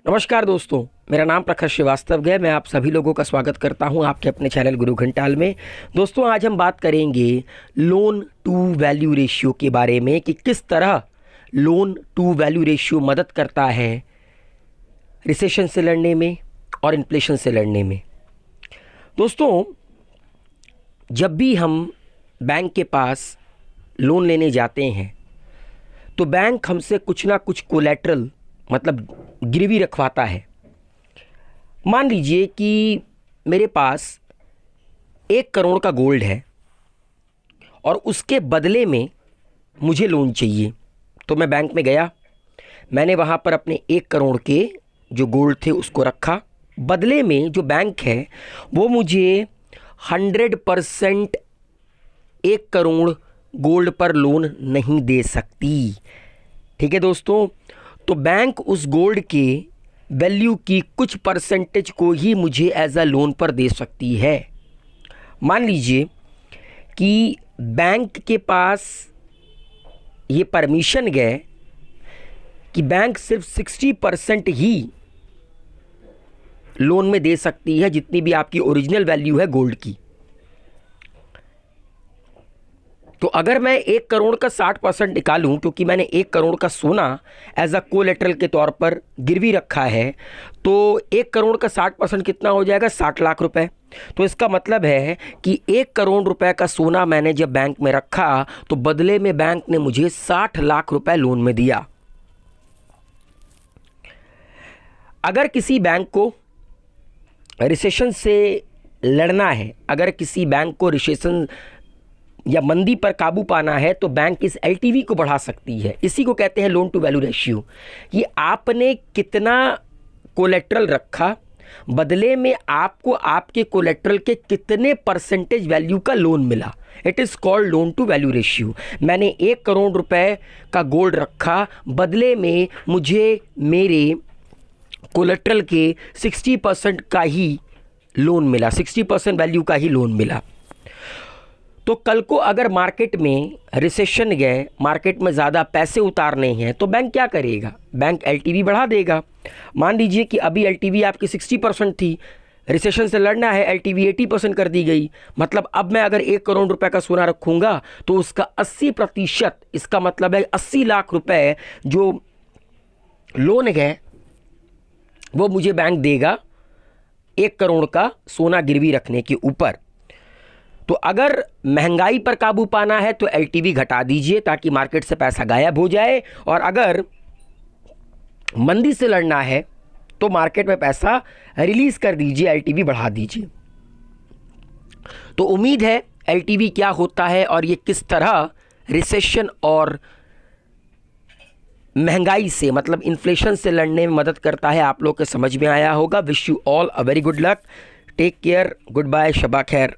नमस्कार दोस्तों, मेरा नाम प्रखर श्रीवास्तव है। मैं आप सभी लोगों का स्वागत करता हूं आपके अपने चैनल गुरु घंटाल में। दोस्तों, आज हम बात करेंगे लोन टू वैल्यू रेशियो के बारे में कि किस तरह लोन टू वैल्यू रेशियो मदद करता है रिसेशन से लड़ने में और इन्फ्लेशन से लड़ने में। दोस्तों, जब भी हम बैंक के पास लोन लेने जाते हैं तो बैंक हमसे कुछ ना कुछ कोलैटरल मतलब गिरवी रखवाता है। मान लीजिए कि मेरे पास 1 करोड़ का गोल्ड है और उसके बदले में मुझे लोन चाहिए, तो मैं बैंक में गया, मैंने वहाँ पर अपने 1 करोड़ के जो गोल्ड थे उसको रखा। बदले में जो बैंक है वो मुझे 100% 1 करोड़ गोल्ड पर लोन नहीं दे सकती। ठीक है दोस्तों, तो बैंक उस गोल्ड के वैल्यू की कुछ परसेंटेज को ही मुझे एज अ लोन पर दे सकती है। मान लीजिए कि बैंक के पास ये परमिशन गए कि बैंक सिर्फ 60% ही लोन में दे सकती है जितनी भी आपकी ओरिजिनल वैल्यू है गोल्ड की। तो अगर मैं 1 करोड़ का 60% निकालूं, क्योंकि मैंने 1 करोड़ का सोना एज अ कोलेटरल के तौर पर गिरवी रखा है, तो 1 करोड़ का 60% कितना हो जाएगा? 60 लाख रुपए। तो इसका मतलब है कि 1 करोड़ रुपए का सोना मैंने जब बैंक में रखा तो बदले में बैंक ने मुझे 60 लाख रुपए लोन में दिया। अगर किसी बैंक को रिसेशन से लड़ना है, अगर किसी बैंक को रिसेशन या मंदी पर काबू पाना है, तो बैंक इस एलटीवी को बढ़ा सकती है। इसी को कहते हैं लोन टू वैल्यू रेशियो, कि आपने कितना कोलेट्रल रखा, बदले में आपको आपके कोलेट्रल के कितने परसेंटेज वैल्यू का लोन मिला। It is called loan to value ratio. मैंने 1 करोड़ रुपए का गोल्ड रखा, बदले में मुझे मेरे कोलेट्रल के 60% का ही लोन मिला, 60% वैल्यू का ही लोन मिला। तो कल को अगर मार्केट में रिसेशन गए, मार्केट में ज़्यादा पैसे उतारने हैं, तो बैंक क्या करेगा? बैंक एलटीवी बढ़ा देगा। मान लीजिए कि अभी एलटीवी आपकी 60% थी, रिसेशन से लड़ना है, एलटीवी 80% कर दी गई। मतलब अब मैं अगर 1 करोड़ रुपए का सोना रखूँगा तो उसका 80%, इसका मतलब है 80 लाख रुपए जो लोन है वो मुझे बैंक देगा 1 करोड़ का सोना गिरवी रखने के ऊपर। तो अगर महंगाई पर काबू पाना है तो एलटीवी घटा दीजिए ताकि मार्केट से पैसा गायब हो जाए, और अगर मंदी से लड़ना है तो मार्केट में पैसा रिलीज कर दीजिए, एलटीवी बढ़ा दीजिए। तो उम्मीद है एलटीवी क्या होता है और ये किस तरह रिसेशन और महंगाई से मतलब इन्फ्लेशन से लड़ने में मदद करता है आप लोग के समझ में आया होगा। Wish you all a very good luck, take care, good bye, शबा खैर।